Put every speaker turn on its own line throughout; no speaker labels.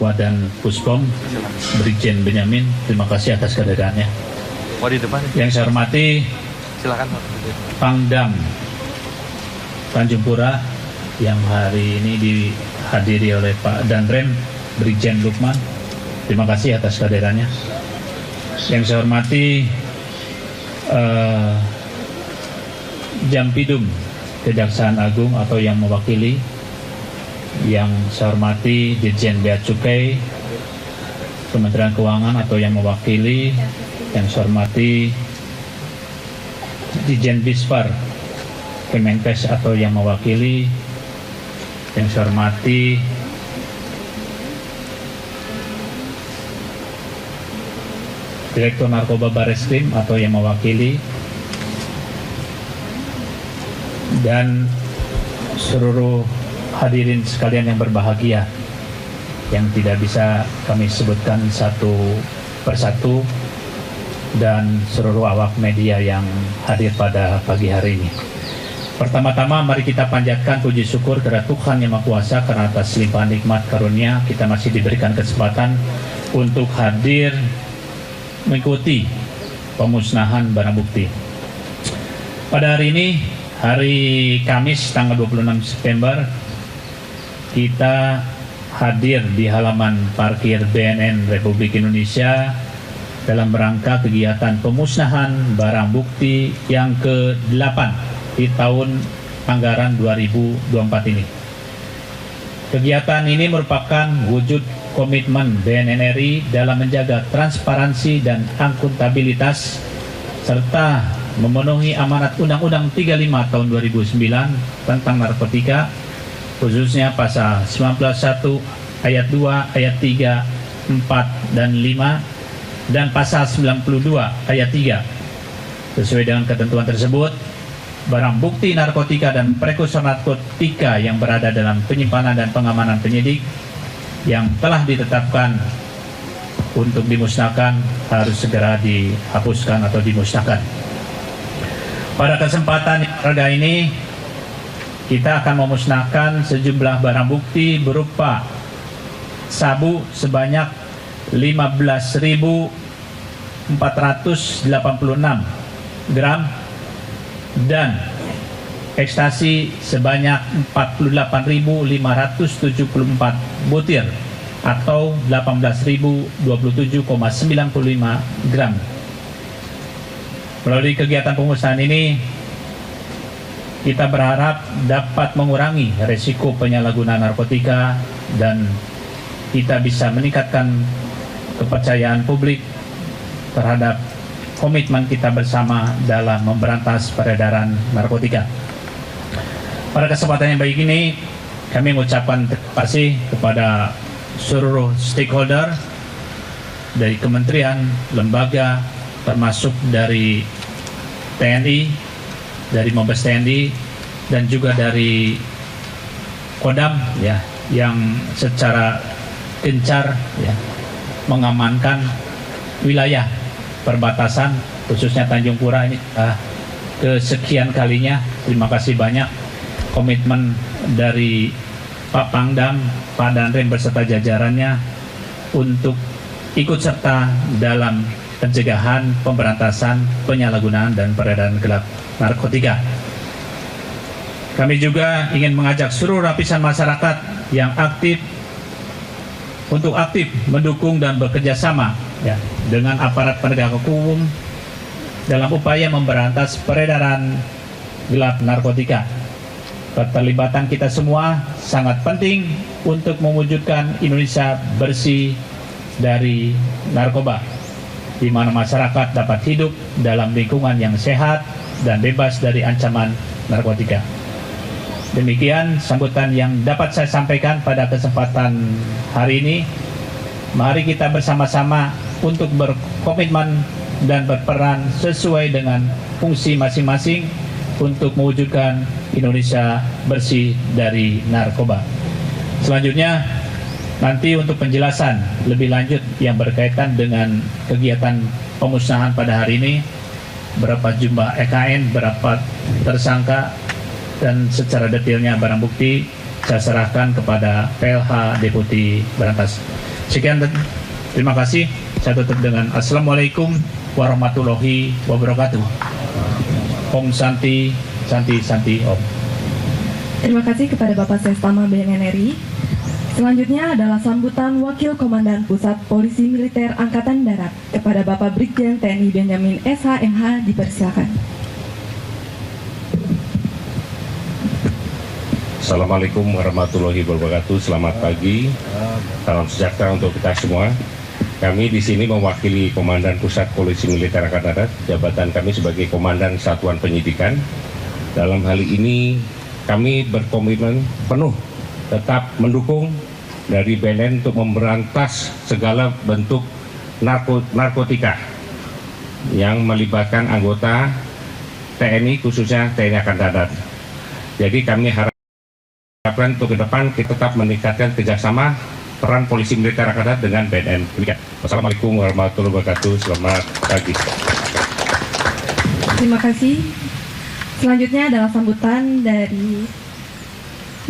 Wadan Puspom, Brigjen Benyamin, terima kasih atas kehadirannya. Yang saya hormati,
silakan Pak.
Pangdam Tanjung Pura yang hari ini dihadiri oleh Pak Danrem, Brigjen Lukman, terima kasih atas kehadirannya. Yang saya hormati Jampidum Kejaksaan Agung atau yang mewakili, yang saya hormati Dirjen Bea Cukai Kementerian Keuangan atau yang mewakili, yang saya hormati Dirjen Bispar Kemenkes atau yang mewakili, yang saya hormati Direktur Narkoba Bareskrim atau yang mewakili, dan seluruh hadirin sekalian yang berbahagia yang tidak bisa kami sebutkan satu persatu, dan seluruh awak media yang hadir pada pagi hari ini. Pertama-tama mari kita panjatkan puji syukur kepada Tuhan Yang Maha Kuasa karena atas limpahan nikmat karunia kita masih diberikan kesempatan untuk hadir mengikuti pemusnahan barang bukti. Pada hari ini, hari Kamis tanggal 26 September, kita hadir di halaman parkir BNN Republik Indonesia dalam rangka kegiatan pemusnahan barang bukti yang ke-8 di tahun anggaran 2024 ini. Kegiatan ini merupakan wujud komitmen BNN RI dalam menjaga transparansi dan akuntabilitas serta memenuhi amanat Undang-Undang 35 tahun 2009 tentang narkotika, khususnya pasal 19(1) ayat 2, ayat 3, 4, dan 5, dan pasal 92 ayat 3. Sesuai dengan ketentuan tersebut, barang bukti narkotika dan prekursor narkotika yang berada dalam penyimpanan dan pengamanan penyidik yang telah ditetapkan untuk dimusnahkan harus segera dihapuskan atau dimusnahkan. Pada kesempatan yang berharga ini, kita akan memusnahkan sejumlah barang bukti berupa sabu sebanyak 15.486 gram dan ekstasi sebanyak 48.574 butir atau 18.027,95 gram. Melalui kegiatan pemusnahan ini, kita berharap dapat mengurangi resiko penyalahgunaan narkotika dan kita bisa meningkatkan kepercayaan publik terhadap komitmen kita bersama dalam memberantas peredaran narkotika. Pada kesempatan yang baik ini, kami mengucapkan terima kasih kepada seluruh stakeholder dari kementerian, lembaga, termasuk dari TNI, dari Mabes TNI, dan juga dari Kodam ya, yang secara gencar ya, mengamankan wilayah perbatasan khususnya Tanjung Pura ini kesekian kalinya. Terima kasih banyak komitmen dari Pak Pangdam, Pak Danrem beserta jajarannya untuk ikut serta dalam pencegahan, pemberantasan, penyalahgunaan, dan peredaran gelap narkotika. Kami juga ingin mengajak seluruh lapisan masyarakat yang aktif untuk aktif mendukung dan bekerja sama ya, dengan aparat penegak hukum dalam upaya memberantas peredaran gelap narkotika. Keterlibatan kita semua sangat penting untuk mewujudkan Indonesia bersih dari narkoba, di mana masyarakat dapat hidup dalam lingkungan yang sehat dan bebas dari ancaman narkotika. Demikian sambutan yang dapat saya sampaikan pada kesempatan hari ini. Mari kita bersama-sama untuk berkomitmen dan berperan sesuai dengan fungsi masing-masing untuk mewujudkan Indonesia bersih dari narkoba. Selanjutnya, nanti untuk penjelasan lebih lanjut yang berkaitan dengan kegiatan pemusnahan pada hari ini, berapa jumlah EKN, berapa tersangka, dan secara detailnya barang bukti saya serahkan kepada PLH Deputi Berantas Sekian, terima kasih. Saya tutup dengan Assalamualaikum warahmatullahi wabarakatuh. Om Santi, Santi, Santi, Om.
Terima kasih kepada Bapak Sestama BNN RI. Selanjutnya adalah sambutan Wakil Komandan Pusat Polisi Militer Angkatan Darat kepada Bapak Brigjen TNI Benjamin SH.MH, dipersilakan.
Assalamualaikum warahmatullahi wabarakatuh. Selamat pagi, salam sejahtera untuk kita semua. Kami di sini mewakili Komandan Pusat Polisi Militer Angkatan Darat. Jabatan kami sebagai Komandan Satuan Penyidikan. Dalam hal ini kami berkomitmen penuh tetap mendukung dari BNN untuk memberantas segala bentuk narkotika yang melibatkan anggota TNI, khususnya TNI Angkatan Darat. Jadi kami harapkan untuk ke depan kita tetap meningkatkan kerjasama peran Polisi Militer Angkatan Darat dengan BNN. Wassalamualaikum warahmatullahi wabarakatuh. Selamat pagi.
Terima kasih. Selanjutnya adalah sambutan dari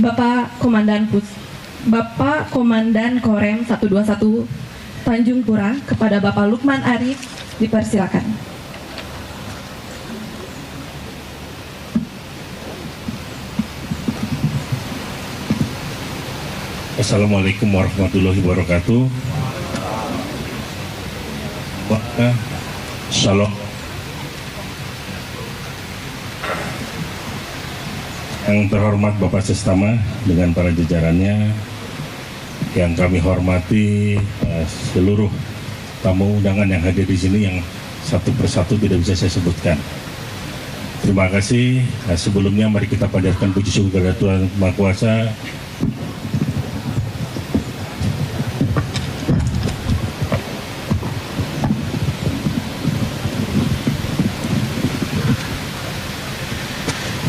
Bapak Komandan Korem 121 Tanjung Pura kepada Bapak Lukman Arif, dipersilakan.
Assalamualaikum warahmatullahi wabarakatuh. Shalom. Yang terhormat Bapak Sestama dengan para jajarannya, yang kami hormati seluruh tamu undangan yang hadir di sini yang satu persatu tidak bisa saya sebutkan. Terima kasih. Sebelumnya mari kita panjatkan puji syukur kepada Tuhan Maha Kuasa.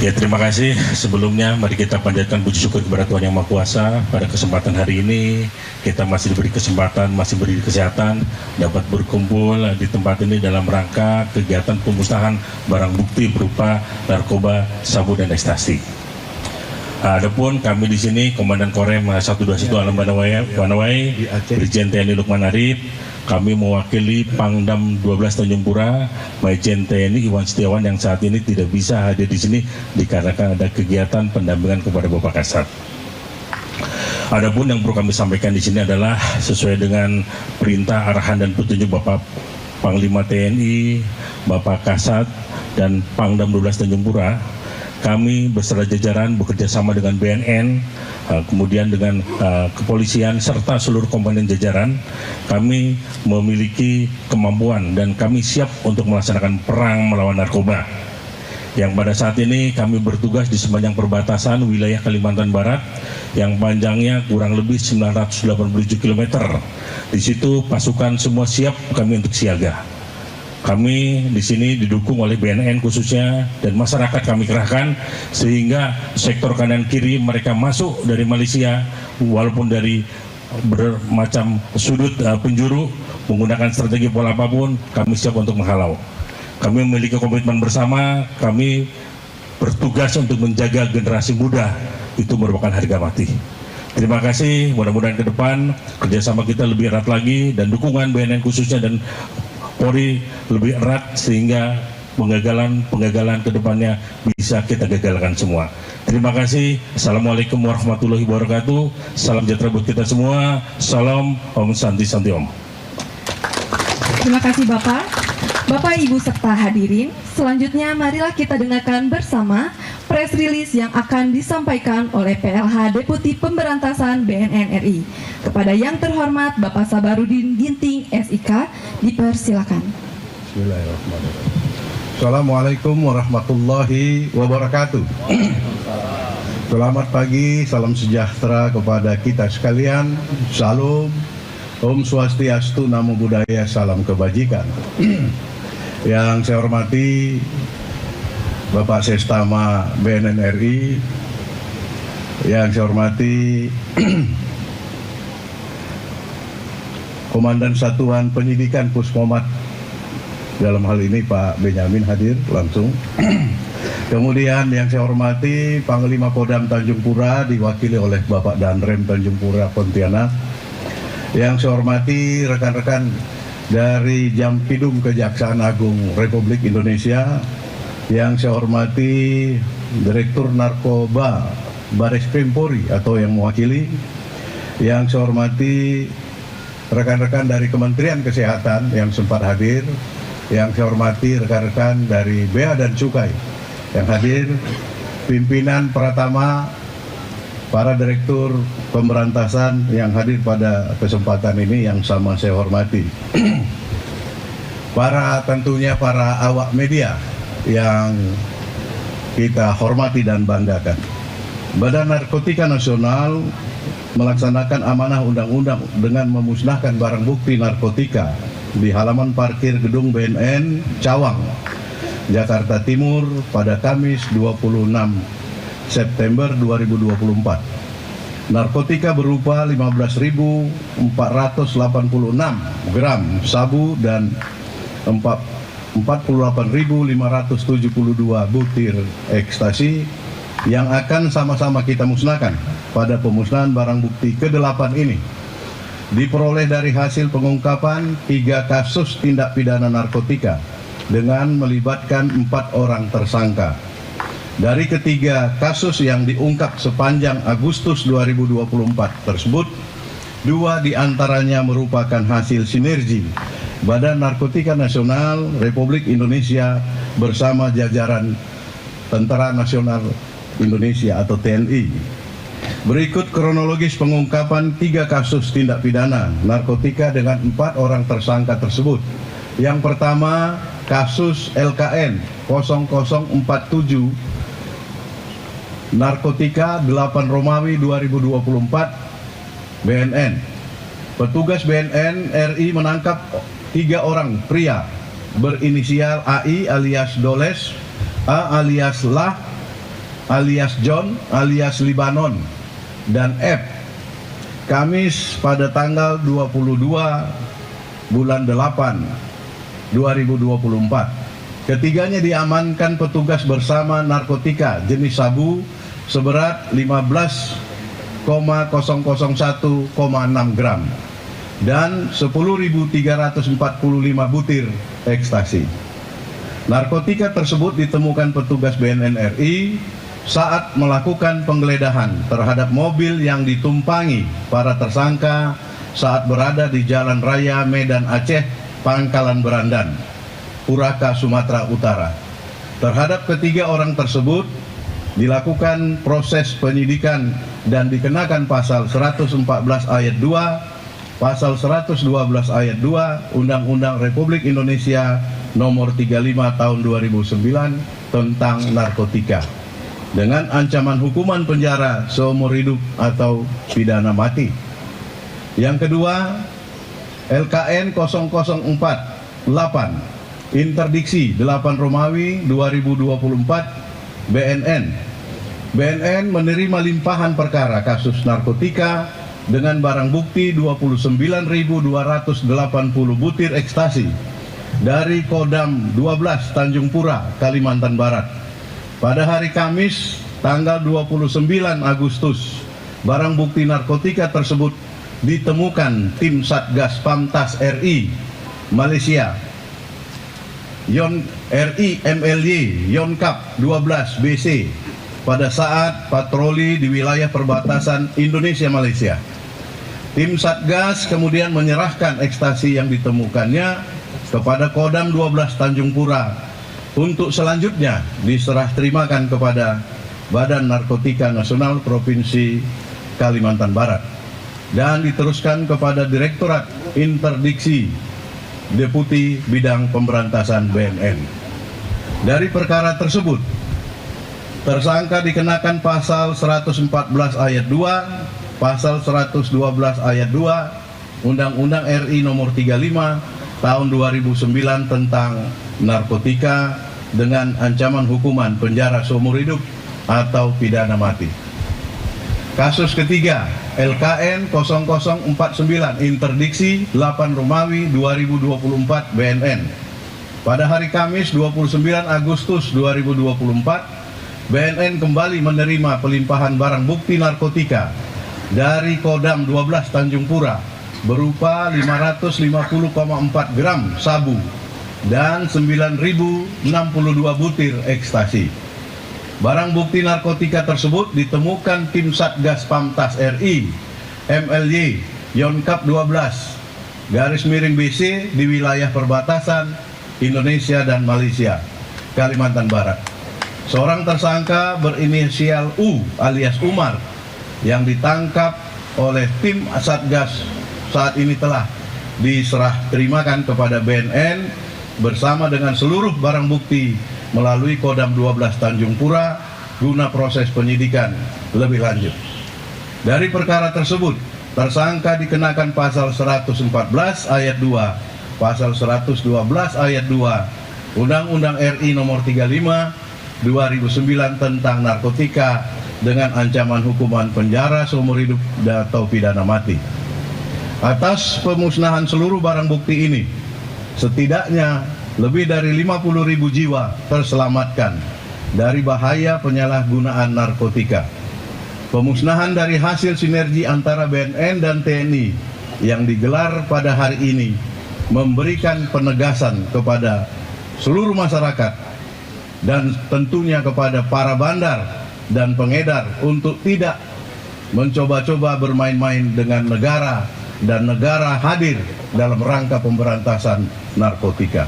Ya, terima kasih. Sebelumnya mari kita panjatkan puji syukur kepada Tuhan Yang Maha Kuasa. Pada kesempatan hari ini kita masih diberi kesempatan, masih diberi kesehatan dapat berkumpul di tempat ini dalam rangka kegiatan pemusnahan barang bukti berupa narkoba, sabu dan ekstasi. Adapun kami di sini Komandan Korem 121 Alam Banawai, Brigjen TNI Lukman Arif, kami mewakili Pangdam 12 Tanjung Pura, Majen TNI Iwan Setiawan yang saat ini tidak bisa hadir di sini dikarenakan ada kegiatan pendampingan kepada Bapak Kasat. Adapun yang perlu kami sampaikan di sini adalah sesuai dengan perintah, arahan dan petunjuk Bapak Panglima TNI, Bapak Kasat dan Pangdam 12 Tanjung Pura, kami beserta jajaran bekerja sama dengan BNN, kemudian dengan kepolisian serta seluruh komponen jajaran. Kami memiliki kemampuan dan kami siap untuk melaksanakan perang melawan narkoba. Yang pada saat ini kami bertugas di sepanjang perbatasan wilayah Kalimantan Barat yang panjangnya kurang lebih 987 km. Di situ pasukan semua siap, kami untuk siaga. Kami di sini didukung oleh BNN khususnya dan masyarakat kami kerahkan sehingga sektor kanan kiri mereka masuk dari Malaysia walaupun dari bermacam sudut penjuru menggunakan strategi pola apapun, kami siap untuk menghalau. Kami memiliki komitmen bersama, kami bertugas untuk menjaga generasi muda, itu merupakan harga mati. Terima kasih, mudah-mudahan ke depan kerjasama kita lebih erat lagi dan dukungan BNN khususnya dan Polri lebih erat sehingga penggagalan ke depannya bisa kita gagalkan semua. Terima kasih. Assalamualaikum warahmatullahi wabarakatuh. Salam sejahtera buat kita semua. Salam, Om Santi Santi Om.
Terima kasih Bapak. Bapak, Ibu serta hadirin, selanjutnya marilah kita dengarkan bersama press release yang akan disampaikan oleh PLH Deputi Pemberantasan BNN RI. Kepada yang terhormat Bapak Sabarudin Ginting SIK, dipersilakan.
Bismillahirrahmanirrahim. Assalamualaikum warahmatullahi wabarakatuh. Selamat pagi, salam sejahtera kepada kita sekalian. Salam, Om Swastiastu, Namo Buddhaya, salam kebajikan. Yang saya hormati Bapak Sestama BNN RI, yang saya hormati Komandan Satuan Penyidikan Pusmomat, dalam hal ini Pak Benjamin hadir langsung. Kemudian yang saya hormati Panglima Kodam Tanjung Pura diwakili oleh Bapak Danrem Tanjung Pura Pontianak. Yang saya hormati rekan-rekan dari Jampidum Kejaksaan Agung Republik Indonesia, yang saya hormati Direktur Narkoba Baris Krim Polri atau yang mewakili, yang saya hormati rekan-rekan dari Kementerian Kesehatan yang sempat hadir, yang saya hormati rekan-rekan dari Bea dan Cukai yang hadir, pimpinan Pratama, para direktur pemberantasan yang hadir pada kesempatan ini yang sama saya hormati. Tentunya para awak media yang kita hormati dan banggakan. Badan Narkotika Nasional melaksanakan amanah undang-undang dengan memusnahkan barang bukti narkotika di halaman parkir gedung BNN Cawang, Jakarta Timur pada Kamis 26 September 2024. Narkotika berupa 15.486 gram sabu dan 48.572 butir ekstasi yang akan sama-sama kita musnahkan pada pemusnahan barang bukti ke-8 ini. Diperoleh dari hasil pengungkapan 3 kasus tindak pidana narkotika dengan melibatkan 4 orang tersangka. Dari ketiga kasus yang diungkap sepanjang Agustus 2024 tersebut, 2 diantaranya merupakan hasil sinergi Badan Narkotika Nasional Republik Indonesia bersama jajaran Tentara Nasional Indonesia atau TNI. Berikut kronologis pengungkapan 3 kasus tindak pidana narkotika dengan 4 orang tersangka tersebut. Yang pertama, kasus LKN 0047 narkotika 8 Romawi 2024 BNN. Petugas BNN RI menangkap 3 orang pria berinisial AI alias Doles, A alias Lah, alias John, alias Libanon, dan F. Kamis pada tanggal 22 bulan 8 2024. Ketiganya diamankan petugas bersama narkotika jenis sabu seberat 15,001,6 gram dan 10.345 butir ekstasi. Narkotika tersebut ditemukan petugas BNN RI saat melakukan penggeledahan terhadap mobil yang ditumpangi para tersangka saat berada di Jalan Raya Medan Aceh, Pangkalan Berandan, Puraka, Sumatera Utara. Terhadap ketiga orang tersebut dilakukan proses penyidikan dan dikenakan pasal 114 ayat 2, pasal 112 ayat 2 Undang-Undang Republik Indonesia Nomor 35 Tahun 2009 tentang narkotika dengan ancaman hukuman penjara seumur hidup atau pidana mati. Yang kedua, LKN 0048 interdiksi 8 Romawi 2024 BNN. BNN menerima limpahan perkara kasus narkotika dengan barang bukti 29.280 butir ekstasi dari Kodam 12 Tanjung Pura, Kalimantan Barat. Pada hari Kamis tanggal 29 Agustus, barang bukti narkotika tersebut ditemukan tim Satgas Pamtas RI Malaysia RI MLY Yonkap 12 BC pada saat patroli di wilayah perbatasan Indonesia-Malaysia. Tim Satgas kemudian menyerahkan ekstasi yang ditemukannya kepada Kodam 12 Tanjung Pura untuk selanjutnya diserah terimakan kepada Badan Narkotika Nasional Provinsi Kalimantan Barat dan diteruskan kepada Direktorat Interdiksi Deputi Bidang Pemberantasan BNN. Dari perkara tersebut, tersangka dikenakan pasal 114 ayat 2, pasal 112 ayat 2 Undang-Undang RI Nomor 35 Tahun 2009 tentang narkotika dengan ancaman hukuman penjara seumur hidup atau pidana mati. Kasus ketiga, LKN 0049 interdiksi 8 Romawi 2024 BNN. Pada hari Kamis 29 Agustus 2024, BNN kembali menerima pelimpahan barang bukti narkotika dari Kodam 12 Tanjung Pura berupa 550,4 gram sabu dan 9.062 butir ekstasi. Barang bukti narkotika tersebut ditemukan tim Satgas Pamtas RI MLY Yonkap 12 garis miring BC di wilayah perbatasan Indonesia dan Malaysia, Kalimantan Barat. Seorang tersangka berinisial U alias Umar yang ditangkap oleh tim Satgas saat ini telah diserah terimakan kepada BNN bersama dengan seluruh barang bukti melalui Kodam 12 Tanjung Pura guna proses penyidikan lebih lanjut. Dari perkara tersebut, tersangka dikenakan pasal 114 ayat 2, pasal 112 ayat 2 Undang-Undang RI nomor 35 2009 tentang narkotika dengan ancaman hukuman penjara seumur hidup atau pidana mati. Atas pemusnahan seluruh barang bukti ini, setidaknya lebih dari 50.000 jiwa terselamatkan dari bahaya penyalahgunaan narkotika. Pemusnahan dari hasil sinergi antara BNN dan TNI yang digelar pada hari ini memberikan penegasan kepada seluruh masyarakat dan tentunya kepada para bandar dan pengedar untuk tidak mencoba-coba bermain-main dengan negara dan negara hadir dalam rangka pemberantasan narkotika.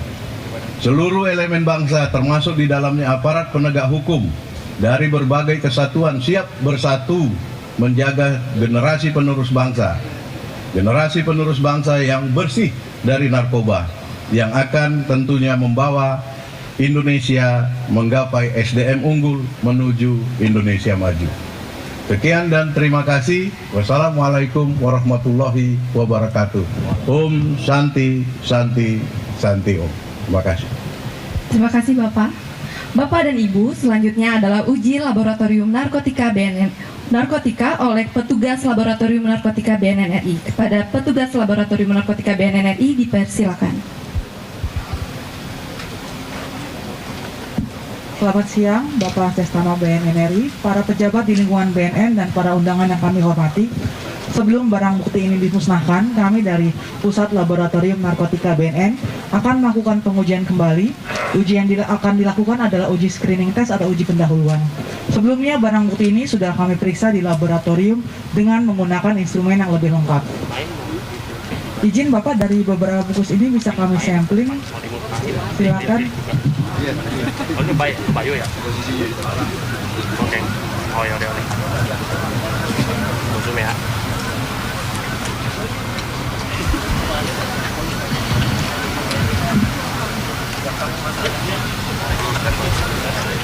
Seluruh elemen bangsa termasuk di dalamnya aparat penegak hukum dari berbagai kesatuan siap bersatu menjaga generasi penerus bangsa. Generasi penerus bangsa yang bersih dari narkoba yang akan tentunya membawa Indonesia menggapai SDM unggul menuju Indonesia maju. Sekian dan terima kasih. Wassalamualaikum warahmatullahi wabarakatuh. Om Santi Santi Santi Om. Terima kasih.
Terima kasih Bapak. Bapak dan Ibu, selanjutnya adalah uji laboratorium narkotika oleh petugas laboratorium narkotika BNN RI. Kepada petugas laboratorium narkotika BNN RI dipersilakan.
Selamat siang, Bapak Sestano BNN RI, para pejabat di lingkungan BNN dan para undangan yang kami hormati. Sebelum barang bukti ini dimusnahkan, kami dari Pusat Laboratorium Narkotika BNN akan melakukan pengujian kembali. Uji yang akan dilakukan adalah uji screening test atau uji pendahuluan. Sebelumnya barang bukti ini sudah kami periksa di laboratorium dengan menggunakan instrumen yang lebih lengkap. Izin Bapak, dari beberapa bungkus ini bisa kami sampling. Silakan.
Oh, ini Bayu ya? Oke. Oh ya udah. Zoom ya.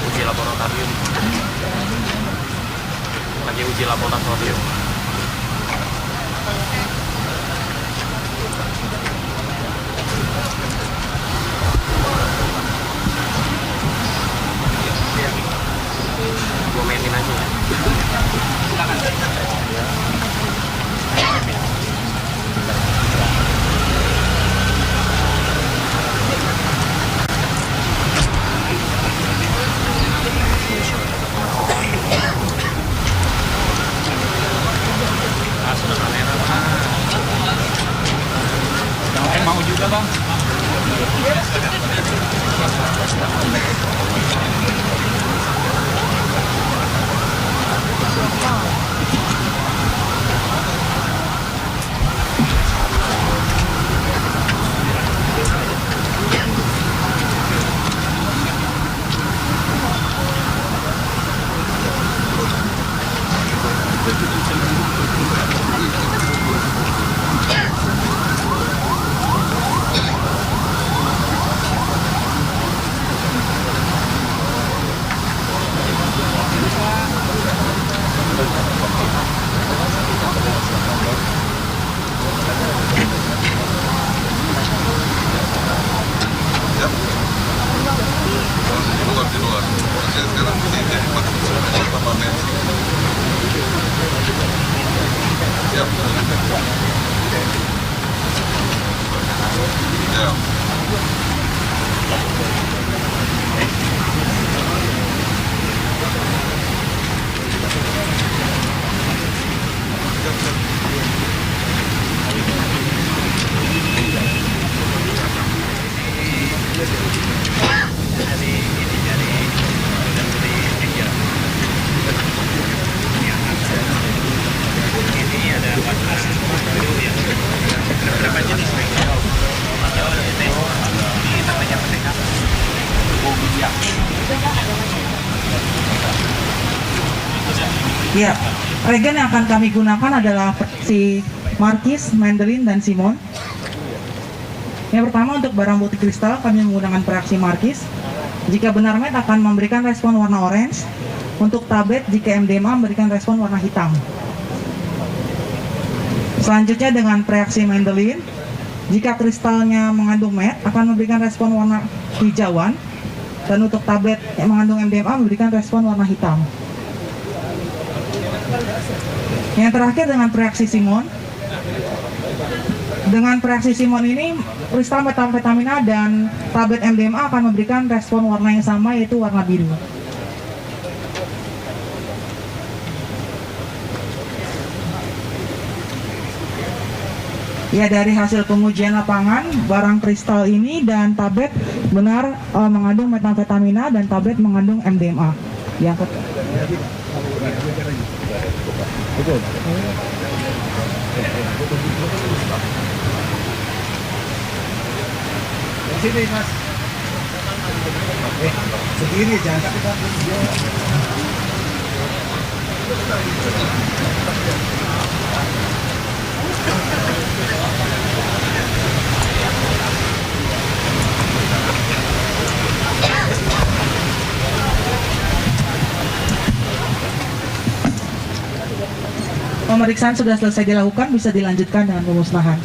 Uji laboratorium. Lagi uji laboratorium. Gue mainin aja ya. Sudah kamera Bang. Mau juga Bang.
Ya, regen yang akan kami gunakan adalah si Markis, Mandarin, dan Simon. Yang pertama untuk barang bukti kristal kami menggunakan reaksi Markis. Jika benar met akan memberikan respon warna orange. Untuk tablet jika MDMA memberikan respon warna hitam. Selanjutnya dengan reaksi Mandarin, jika kristalnya mengandung met akan memberikan respon warna hijauan. Dan untuk tablet yang mengandung MDMA memberikan respon warna hitam. Yang terakhir dengan reaksi Simon. Dengan reaksi Simon ini, kristal metamfetamina dan tablet MDMA akan memberikan respon warna yang sama, yaitu warna biru. Ya, dari hasil pengujian lapangan, barang kristal ini dan tablet benar mengandung metamfetamina dan tablet mengandung MDMA. Diangkat.
Sini mas. Segini jangan kita.
Pemeriksaan sudah selesai dilakukan, bisa dilanjutkan dengan pemusnahan.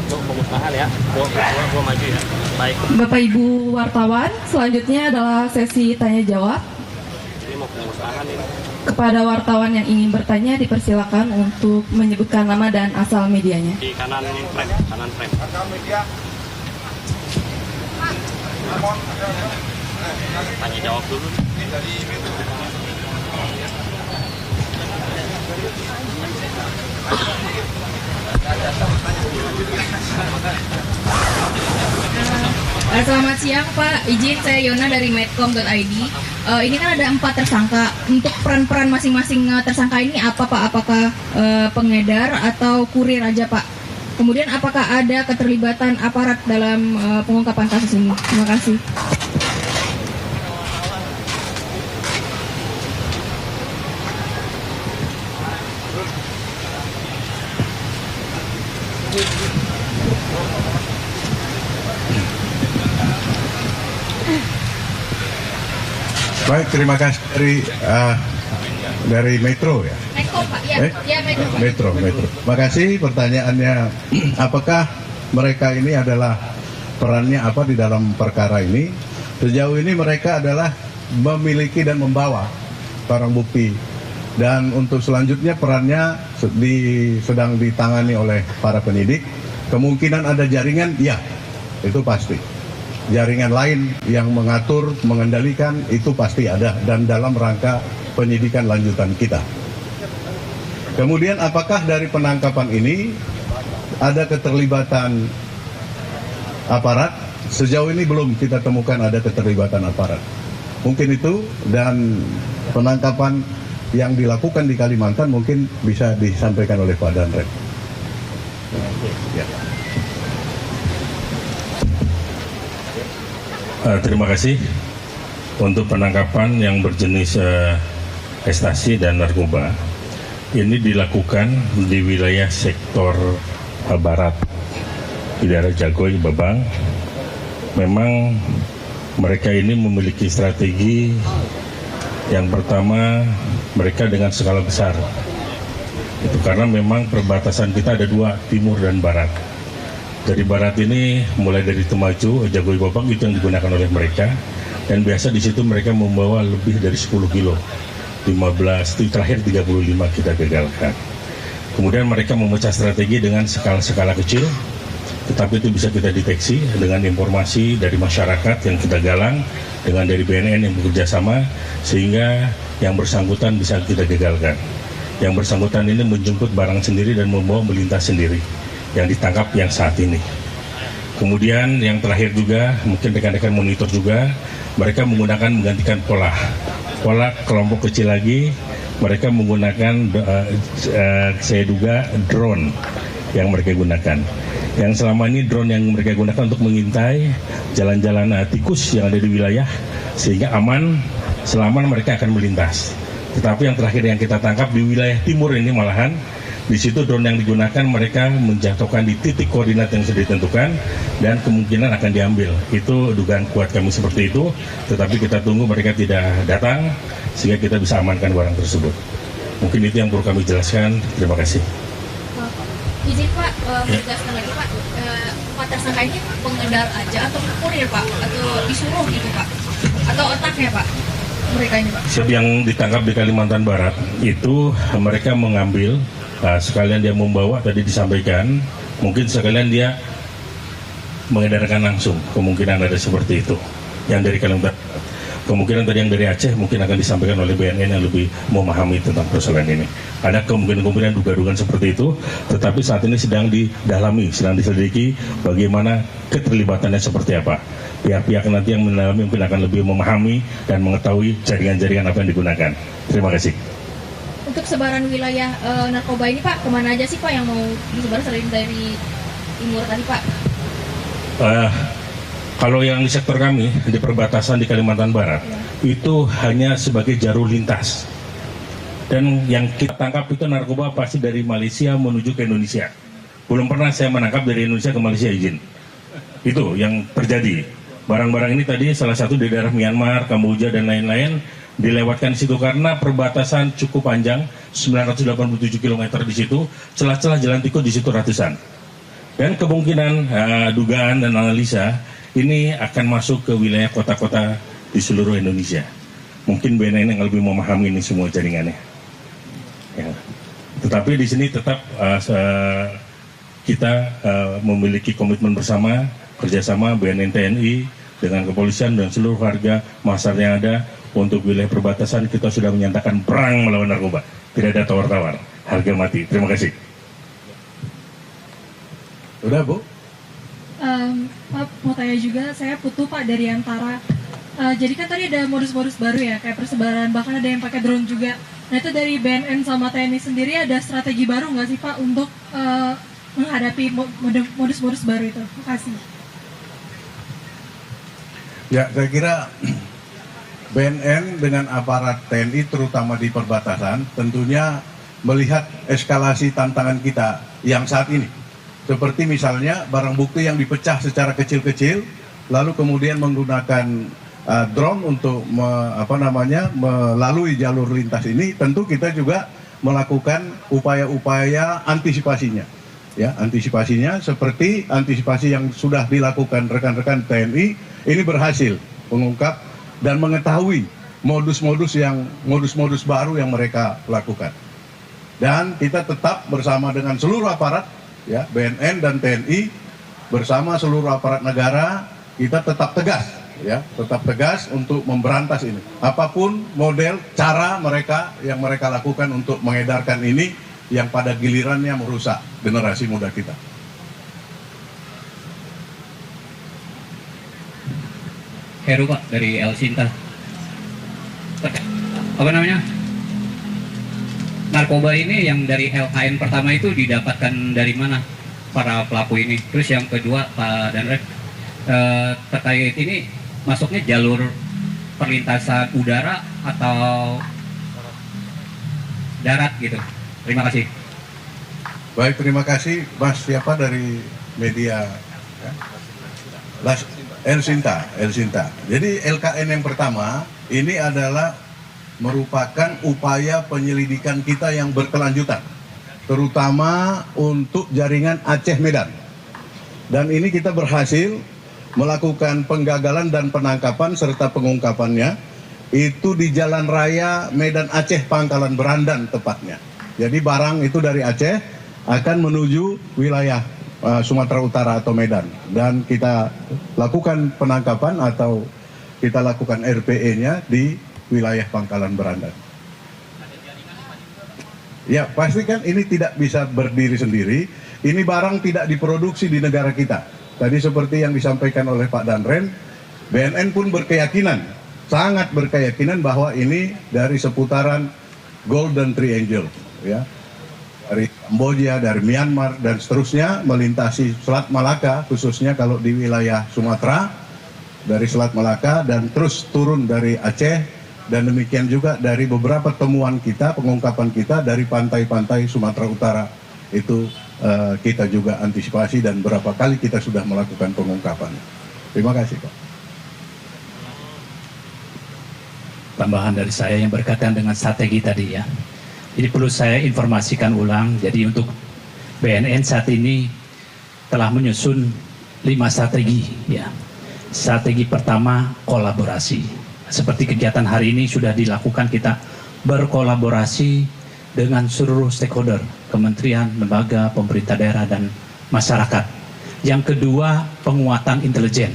Untuk pemusnahan ya, gua maju ya. Baik.
Bapak Ibu wartawan, selanjutnya adalah sesi tanya jawab.
Ini mau pemusnahan ini.
Kepada wartawan yang ingin bertanya dipersilakan untuk menyebutkan nama dan asal medianya.
Di kanan frame. Tanya jawab dulu.
Selamat siang Pak, izin saya Yona dari medcom.id. Ini kan ada 4 tersangka. Untuk peran-peran masing-masing tersangka ini apa Pak? Apakah pengedar atau kurir aja Pak? Kemudian apakah ada keterlibatan aparat dalam pengungkapan kasus ini? Terima kasih.
Baik, terima kasih dari Metro ya.
Medcom Pak, ya Medcom.
Metro. Makasih pertanyaannya. Apakah mereka ini adalah perannya apa di dalam perkara ini? Sejauh ini mereka adalah memiliki dan membawa barang bukti. Dan untuk selanjutnya perannya sedang ditangani oleh para penyidik. Kemungkinan ada jaringan, ya, itu pasti. Jaringan lain yang mengatur, mengendalikan, itu pasti ada. Dan dalam rangka penyidikan lanjutan kita. Kemudian apakah dari penangkapan ini ada keterlibatan aparat? Sejauh ini belum kita temukan ada keterlibatan aparat. Mungkin itu, dan penangkapan yang dilakukan di Kalimantan mungkin bisa disampaikan oleh Pak Danrem. Ya.
Terima kasih untuk penangkapan yang berjenis ekstasi dan narkoba. Ini dilakukan di wilayah sektor barat di daerah Jagoy, Babang. Memang mereka ini memiliki strategi. Yang pertama, mereka dengan skala besar. Itu karena memang perbatasan kita ada 2, timur dan barat. Dari barat ini mulai dari Temajo, Jagoy Babang itu yang digunakan oleh mereka, dan biasa di situ mereka membawa lebih dari 10 kilo, 15, itu terakhir 35 kita gagalkan. Kemudian mereka memecah strategi dengan skala-skala kecil, tetapi itu bisa kita deteksi dengan informasi dari masyarakat yang kita galang, dengan dari BNN yang bekerja sama, sehingga yang bersangkutan bisa kita gagalkan. Yang bersangkutan ini menjemput barang sendiri dan membawa melintas sendiri. Yang ditangkap yang saat ini. Kemudian yang terakhir juga, mungkin rekan-rekan monitor juga, mereka menggunakan pola kelompok kecil lagi. Mereka menggunakan saya duga drone yang mereka gunakan. Yang selama ini drone yang mereka gunakan untuk mengintai jalan-jalan tikus yang ada di wilayah, sehingga aman selama mereka akan melintas. Tetapi yang terakhir yang kita tangkap di wilayah timur ini malahan, di situ drone yang digunakan mereka menjatuhkan di titik koordinat yang sudah ditentukan dan kemungkinan akan diambil. Itu dugaan kuat kami seperti itu, tetapi kita tunggu mereka tidak datang sehingga kita bisa amankan barang tersebut. Mungkin itu yang perlu kami jelaskan. Terima kasih.
Izin Pak, menjelaskan lagi Pak, 4 tersangka ini pengedar aja atau kurir Pak? Atau disuruh gitu Pak? Atau otaknya Pak? Mereka ini Pak?
Yang ditangkap di Kalimantan Barat itu mereka mengambil, sekalian dia membawa, tadi disampaikan, mungkin sekalian dia mengedarkan langsung, kemungkinan ada seperti itu. Yang dari Kalimantan, kemungkinan tadi yang dari Aceh mungkin akan disampaikan oleh BNN yang lebih memahami tentang persoalan ini. Ada kemungkinan duga-dugaan seperti itu, tetapi saat ini sedang didalami, sedang diselidiki bagaimana keterlibatannya seperti apa. Pihak-pihak nanti yang mendalami mungkin akan lebih memahami dan mengetahui jaringan-jaringan apa yang digunakan. Terima kasih.
Untuk sebaran wilayah narkoba ini Pak, kemana aja sih Pak yang mau disebar selain dari timur tadi Pak?
Kalau yang di sektor kami, di perbatasan di Kalimantan Barat, itu hanya sebagai jalur lintas. Dan yang kita tangkap itu narkoba pasti dari Malaysia menuju ke Indonesia. Belum pernah saya menangkap dari Indonesia ke Malaysia izin. Itu yang terjadi. Barang-barang ini tadi salah satu di daerah Myanmar, Kamboja, dan lain-lain dilewatkan di situ karena perbatasan cukup panjang, 987 km di situ, celah-celah jalan tikus di situ ratusan. Dan kemungkinan dugaan dan analisa ini akan masuk ke wilayah kota-kota di seluruh Indonesia. Mungkin BNN yang lebih memahami ini semua jaringannya. Ya. Tetapi di sini tetap kita memiliki komitmen bersama, kerjasama BNN TNI dengan kepolisian dan seluruh warga masyarakat yang ada untuk wilayah perbatasan. Kita sudah menyatakan perang melawan narkoba. Tidak ada tawar-tawar, harga mati. Terima kasih.
Udah Bu?
Pak, mau tanya juga, saya Putu Pak dari Antara. Jadi kan tadi ada modus-modus baru ya, kayak persebaran, bahkan ada yang pakai drone juga. Nah itu dari BNN sama TNI sendiri ada strategi baru nggak sih Pak untuk menghadapi modus-modus baru itu? Terima kasih.
Ya, saya kira BNN dengan aparat TNI terutama di perbatasan tentunya melihat eskalasi tantangan kita yang saat ini. Seperti misalnya barang bukti yang dipecah secara kecil-kecil, lalu kemudian menggunakan drone untuk melalui jalur lintas ini, tentu kita juga melakukan upaya-upaya antisipasinya. Ya, antisipasinya seperti antisipasi yang sudah dilakukan rekan-rekan TNI, ini berhasil mengungkap dan mengetahui modus-modus baru yang mereka lakukan. Dan kita tetap bersama dengan seluruh aparat, ya, BNN dan TNI bersama seluruh aparat negara, kita tetap tegas, ya, tetap tegas untuk memberantas ini. Apapun model cara mereka yang mereka lakukan untuk mengedarkan ini, yang pada gilirannya merusak generasi muda kita.
Heru Pak dari El Sinta. Apa namanya? Narkoba ini yang dari LKN pertama itu didapatkan dari mana para pelaku ini? Terus yang kedua Pak Danred, terkait ini masuknya jalur perlintasan udara atau darat gitu? Terima kasih.
Baik, terima kasih Mas siapa dari media El Sinta. Jadi LKN yang pertama ini adalah merupakan upaya penyelidikan kita yang berkelanjutan, terutama untuk jaringan Aceh Medan. Dan ini kita berhasil melakukan penggagalan dan penangkapan serta pengungkapannya itu di Jalan Raya Medan Aceh Pangkalan Berandan tepatnya. Jadi barang itu dari Aceh akan menuju wilayah Sumatera Utara atau Medan, dan kita lakukan penangkapan atau kita lakukan RPE-nya di wilayah Pangkalan Berandan. Ya, pasti kan ini tidak bisa berdiri sendiri. Ini barang tidak diproduksi di negara kita. Tadi seperti yang disampaikan oleh Pak Danren, BNN pun berkeyakinan, sangat berkeyakinan bahwa ini dari seputaran Golden Triangle, ya, dari Kamboja, dari Myanmar dan seterusnya melintasi Selat Malaka, khususnya kalau di wilayah Sumatera, dari Selat Malaka dan terus turun dari Aceh dan demikian juga dari beberapa temuan kita, pengungkapan kita dari pantai-pantai Sumatera Utara itu kita juga antisipasi dan berapa kali kita sudah melakukan pengungkapan. Terima kasih Pak.
Tambahan dari saya yang berkaitan dengan strategi tadi ya. Jadi perlu saya informasikan ulang, jadi untuk BNN saat ini telah menyusun 5 strategi ya. Strategi pertama kolaborasi. Seperti kegiatan hari ini sudah dilakukan, kita berkolaborasi dengan seluruh stakeholder, kementerian, lembaga, pemerintah daerah, dan masyarakat. Yang kedua, penguatan intelijen.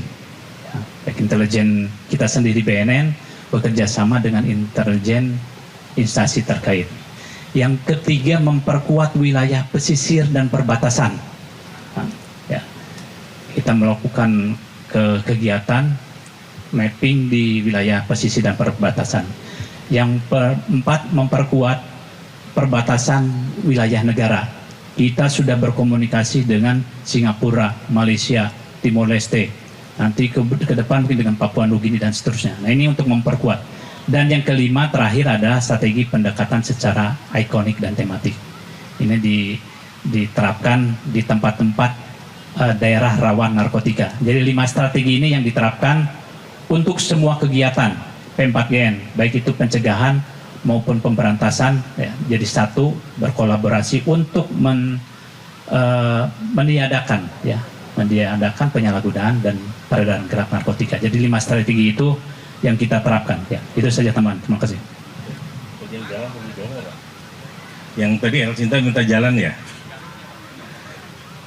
Ya, baik intelijen kita sendiri BNN, bekerja sama dengan intelijen instansi terkait. Yang ketiga, memperkuat wilayah pesisir dan perbatasan. Nah, ya, kita melakukan kegiatan mapping di wilayah pesisir dan perbatasan. Yang keempat, memperkuat perbatasan wilayah negara. Kita sudah berkomunikasi dengan Singapura, Malaysia, Timor Leste, nanti ke depan mungkin dengan Papua Nugini dan seterusnya. Nah, ini untuk memperkuat. Dan yang kelima terakhir adalah strategi pendekatan secara ikonik dan tematik. Ini diterapkan di tempat-tempat daerah rawan narkotika. Jadi 5 strategi ini yang diterapkan untuk semua kegiatan P4GN, baik itu pencegahan maupun pemberantasan ya. Jadi satu, berkolaborasi untuk meniadakan penyalahgunaan dan peredaran gelap narkotika. Jadi 5 strategi itu yang kita terapkan ya. Itu saja teman, terima kasih.
Yang tadi El Cinta minta jalan ya.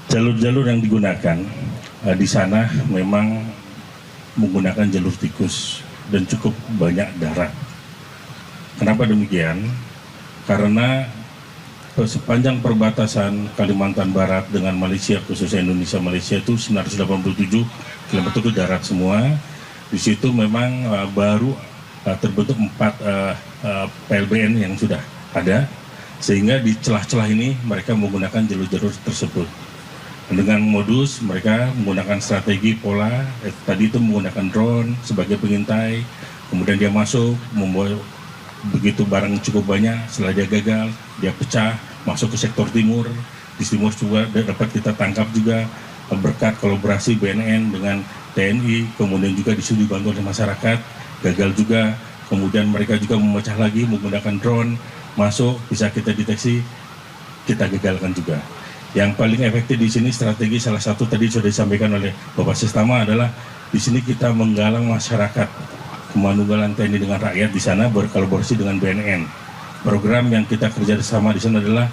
Jalur-jalur yang digunakan di sana memang menggunakan jalur tikus dan cukup banyak darat. Kenapa demikian? Karena sepanjang perbatasan Kalimantan Barat dengan Malaysia, khususnya Indonesia Malaysia itu 987 km itu darat semua. Di situ memang baru terbentuk 4 PLBN yang sudah ada, sehingga di celah-celah ini mereka menggunakan jalur-jalur tersebut. Dengan modus mereka menggunakan strategi pola, tadi itu menggunakan drone sebagai pengintai, kemudian dia masuk, membawa begitu barang cukup banyak, setelah dia gagal, dia pecah, masuk ke sektor timur, di timur juga dapat kita tangkap juga berkat kolaborasi BNN dengan TNI, kemudian juga disuruh dibantu oleh masyarakat, gagal juga, kemudian mereka juga memecah lagi menggunakan drone, masuk, bisa kita deteksi, kita gagalkan juga. Yang paling efektif di sini strategi salah satu tadi sudah disampaikan oleh Bapak Sestama adalah di sini kita menggalang masyarakat, kemanunggalan TNI dengan rakyat di sana berkolaborasi dengan BNN. Program yang kita kerjasama di sana adalah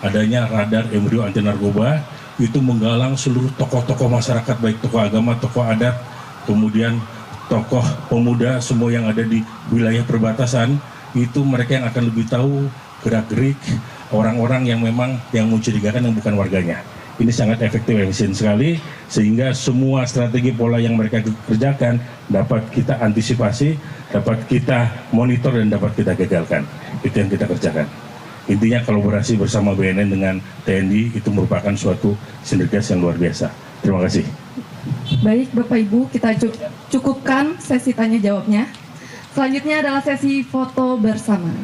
adanya radar embrio anti narkoba, itu menggalang seluruh tokoh-tokoh masyarakat, baik tokoh agama, tokoh adat, kemudian tokoh pemuda, semua yang ada di wilayah perbatasan, itu mereka yang akan lebih tahu gerak-gerik orang-orang yang memang yang mencurigakan yang bukan warganya. Ini sangat efektif, efisien sekali, sehingga semua strategi pola yang mereka kerjakan dapat kita antisipasi, dapat kita monitor dan dapat kita gagalkan. Itu yang kita kerjakan. Intinya kolaborasi bersama BNN dengan TNI itu merupakan suatu sinergitas yang luar biasa. Terima kasih.
Baik Bapak Ibu, kita cukupkan sesi tanya jawabnya. Selanjutnya adalah sesi foto bersama.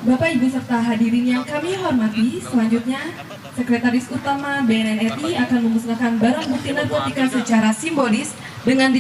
Bapak, Ibu, serta hadirin yang kami hormati, selanjutnya Sekretaris Utama BNN RI akan memusnahkan barang bukti narkotika secara simbolis dengan